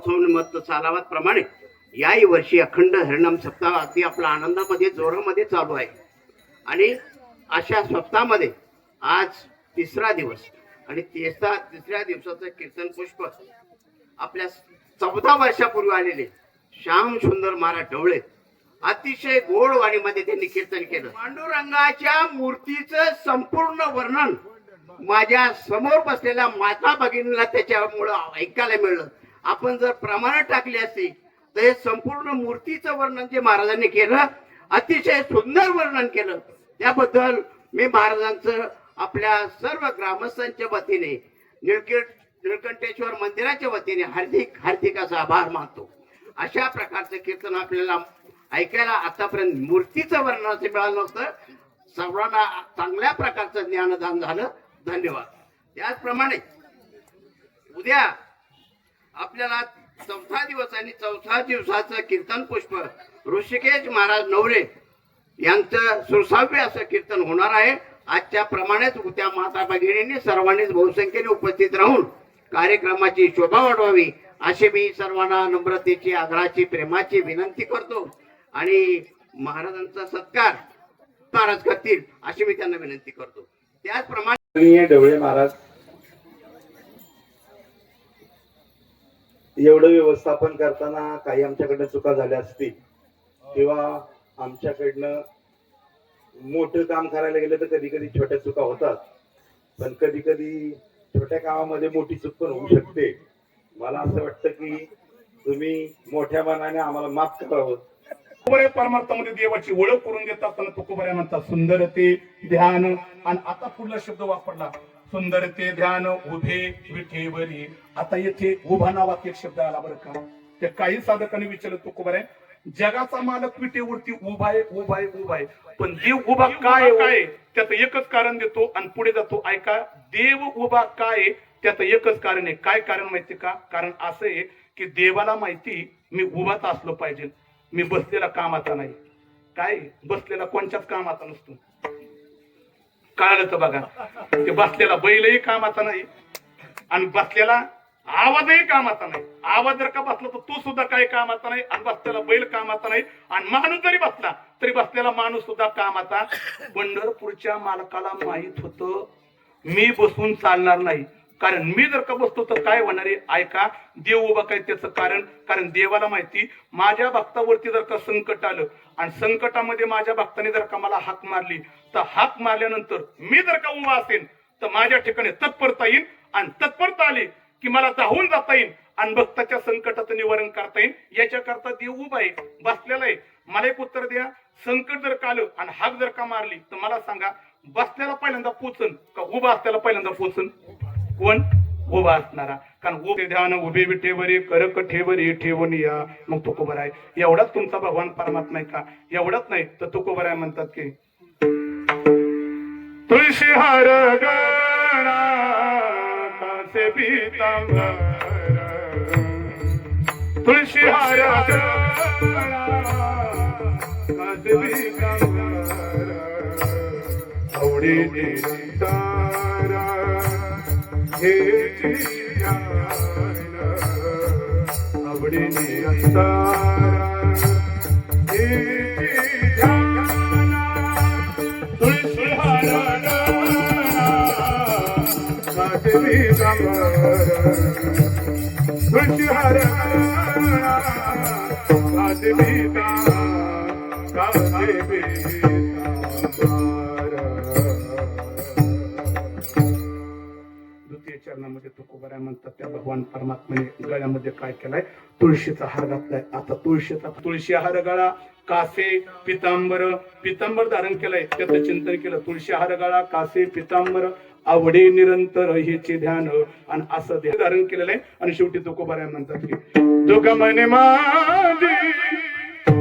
महोत्सव सालावाद प्रमाणे याही वर्षी अखंड हरिनाम सप्ताह अगदी आपला आनंदामध्ये जोरामध्ये चालू आहे. आणि अशा सप्ताहामध्ये आज तिसरा दिवस आणि तिसऱ्या दिवसाचं कीर्तन पुष्प आपल्या 14 वर्षापूर्वी आलेले श्याम सुंदर महाराज ढवळे अतिशय गोड वाणीमध्ये त्यांनी कीर्तन केलं. पांडुरंगाच्या मूर्तीचं संपूर्ण वर्णन माझ्या समोर बसलेल्या माता भगिनीला त्याच्यामुळं ऐकायला मिळलं. आपण जर प्रमाणात टाकली असती तर हे संपूर्ण मूर्तीचं वर्णन जे महाराजांनी केलं अतिशय सुंदर वर्णन केलं. त्याबद्दल मी महाराजांचं आपल्या सर्व ग्रामस्थांच्या वतीने निळकंठेश्वर मंदिराच्या वतीने हार्दिक हार्दिक असा आभार मानतो. अशा प्रकारचं कीर्तन आपल्याला ऐकायला आतापर्यंत मूर्तीचं वर्णनाचं मिळालं नव्हतं. सर्वांना चांगल्या प्रकारचं ज्ञानदान झालं. धन्यवाद. त्याचप्रमाणे उद्या आपल्याला चौथा दिवस आणि चौथा दिवसाचं कीर्तन पुष्प ऋषिकेश महाराज नवरे यांचं 16वे असं कीर्तन होणार आहे. आजच्या प्रमाणेच उद्या माता भगिनींनी सर्वांनीच बहुसंख्येने उपस्थित राहून कार्यक्रमाची शोभा वाढवावी अशी मी सर्वांना नम्रतेची आदराची प्रेमाची विनंती करतो. आणि महाराजांचा सत्कार महाराज करतील अशी मी त्यांना विनंती करतो. त्याचप्रमाणे ढवळे महाराज एवढं व्यवस्थापन करताना काही आमच्याकडनं चुका झाल्या असतील किंवा आमच्याकडनं मोठं काम करायला गेलं तर कधी कधी छोट्या चुका होतात. पण कधी कधी छोट्या कामामध्ये मोठी चूक पण होऊ शकते. मला असं वाटतं की तुम्ही मोठ्या मनाने आम्हाला माफ करावं. परमार्थामध्ये देवाची ओळख करून देत असताना तुकोबऱ्या म्हणतात सुंदरते ध्यान. आणि आता पुढला शब्द वापरला सुंदरते ध्यान उभे विठेवरी. आता येथे उभा नावात एक शब्द आला बरं का. ते काही साधकांनी विचारलं तुकोबऱ्या जगाचा मालक विटेवरती उभा आहे उभा आहे उभा आहे पण देव उभा काय काय त्याचं एकच कारण देतो आणि पुढे जातो. ऐका देव उभा काय त्याचं एकच कारण आहे. काय कारण माहिती का. कारण असं आहे की देवाला माहिती मी उभाच असलो पाहिजे. मी बसलेला कामाचा नाही. काय बसलेला कोणत्याच कामाचा नसतो. कळलं तर बघा. ते बसलेला बैलही कामाचा नाही आणि बसलेला आवाजही कामाचा नाही. आवाज जर का बसला तर तो सुद्धा काही कामाचा नाही आणि बसलेला बैल कामाचा नाही. आणि माणूस जरी बसला तरी बसलेला माणूस सुद्धा कामाचा. पंढरपूरच्या मालकाला माहित होतं मी बसून चालणार नाही. कारण मी जर का बसतो तर काय होणार आहे. ऐका देव उभा काय त्याचं कारण देवाला माहिती माझ्या भक्तावरती जर का संकट आलं आणि संकटामध्ये माझ्या भक्ताने जर का मला हाक मारली तर हाक मारल्यानंतर मी जर का उभा असेल तर माझ्या ठिकाणी तत्परता येईल आणि तत्परता आली की मला धावून जाता येईल आणि भक्ताच्या संकटाचं निवारण करता येईल. याच्याकरता देव उभा आहे बसलेला आहे. मला एक उत्तर द्या. संकट जर का आलं आणि हाक जर का मारली तर मला सांगा बसल्याला पहिल्यांदा पोचन का उभा असल्याला पहिल्यांदा पोचन. कोण उभा असणारा. कारण उभे ध्यान उभे विठेवरी करक ठेवरी ठेवून या. मग तुकोबर आहे. एवढाच तुमचा भगवान परमात्मा आहे का. एवढंच नाही तर तुकोबर आहे म्हणतात की तुळशी हार गणा कासे पीतांबर तुळशी हार गणा कासे पीतांबर आवडी निरंतारा आवडी निरंतारा तुळशी हार तुळशी हार द्वितीय चरणामध्ये तुकोबऱ्या म्हणतात त्या भगवान परमात्म्याने गळ्यामध्ये काय केलाय तुळशीचा हार घातलाय. आता तुळशी हार गळा कासे पितांबर धारण केलंय. त्याचं चिंतन केलं. तुळशी हार गळा कासे पितांबर आवडे निरंतर हेचे ध्यान आणि असं ध्यान धारण केलेलं आहे. आणि शेवटी तुकोबऱ्या म्हणतात की दुःख मने माझी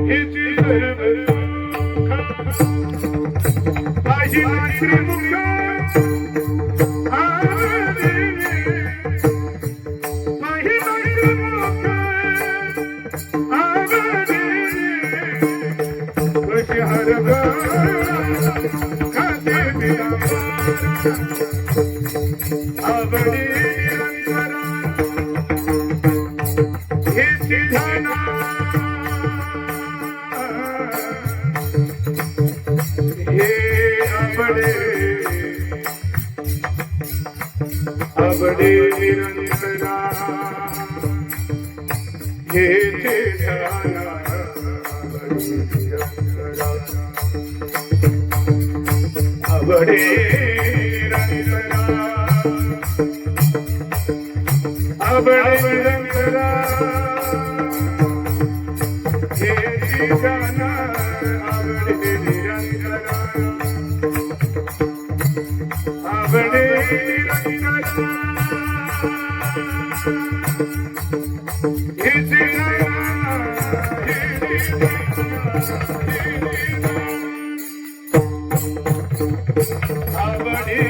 हेची श्रीमुख ध्याना हे अबडे निरंतरा हे ध्याना अबडे निरंतरा अबडे निरंतरा हे ध्याना अबडे निरंतरा अबडे निरंतरा हे ध्याना अबडे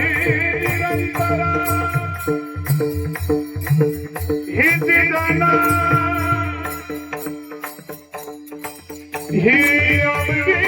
निरंतरा हे ध्याना हे अबडे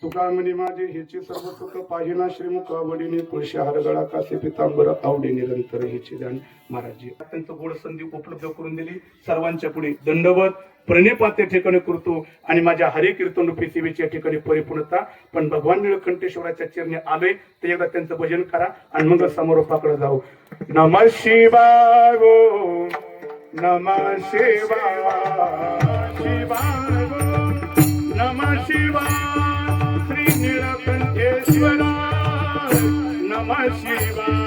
तुका म्हणे माझे हेचे सर्व सुख पाहिना श्रीमुख आवडीने तुळशी हारगळा कासे पितांबर आवडी निरंतर हेचे ध्यान महाराज अत्यंत गोड संधी उपलब्ध करून दिली. सर्वांच्या पुढे दंडवत प्रणिपात त्या ठिकाणी करतो आणि माझ्या हरे कीर्तन रूपी सेवेच्या ठिकाणी परिपूर्णता. पण भगवान निळकंठेश्वराच्या चरणी आलोय ते एकदा त्यांचं भजन करा आणि मग समारोपाकडे जाऊ. नमः शिवाय गो नमः शिवाय शिवाय गो नमः शिवाय श्री निळकंठेश्वरा नमः शिवाय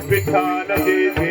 विठ्ठल